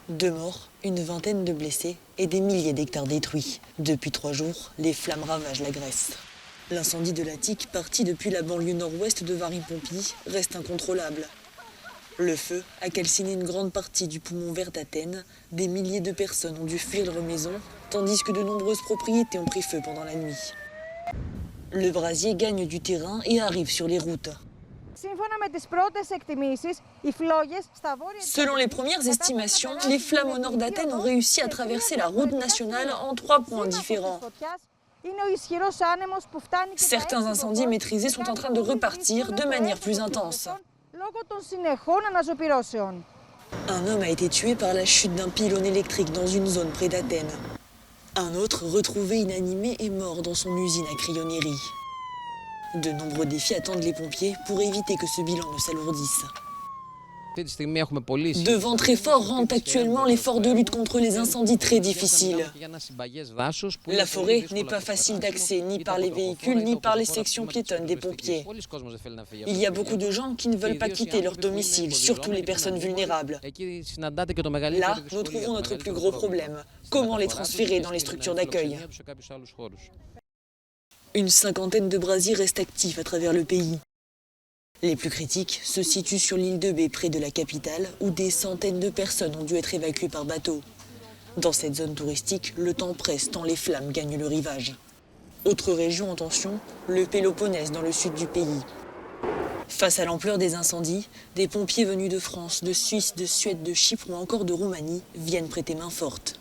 2 morts, une vingtaine de blessés et des milliers d'hectares détruits. Depuis 3 jours, les flammes ravagent la Grèce. L'incendie de l'Attique, parti depuis la banlieue nord-ouest de Varipompie, reste incontrôlable. Le feu a calciné une grande partie du poumon vert d'Athènes. Des milliers de personnes ont dû fuir leur maison, tandis que de nombreuses propriétés ont pris feu pendant la nuit. Le brasier gagne du terrain et arrive sur les routes. Selon les premières estimations, les flammes au nord d'Athènes ont réussi à traverser la route nationale en 3 points différents. Certains incendies maîtrisés sont en train de repartir de manière plus intense. Un homme a été tué par la chute d'un pylône électrique dans une zone près d'Athènes. Un autre, retrouvé inanimé, est mort dans son usine à crayonnerie. De nombreux défis attendent les pompiers pour éviter que ce bilan ne s'alourdisse. De vents très forts rendent actuellement l'effort de lutte contre les incendies très difficile. La forêt n'est pas facile d'accès ni par les véhicules ni par les sections piétonnes des pompiers. Il y a beaucoup de gens qui ne veulent pas quitter leur domicile, surtout les personnes vulnérables. Là, nous trouvons notre plus gros problème. Comment les transférer dans les structures d'accueil ? Une cinquantaine de brasiers restent actifs à travers le pays. Les plus critiques se situent sur l'île de Bé, près de la capitale, où des centaines de personnes ont dû être évacuées par bateau. Dans cette zone touristique, le temps presse tant les flammes gagnent le rivage. Autre région en tension, le Péloponnèse dans le sud du pays. Face à l'ampleur des incendies, des pompiers venus de France, de Suisse, de Suède, de Chypre ou encore de Roumanie viennent prêter main forte.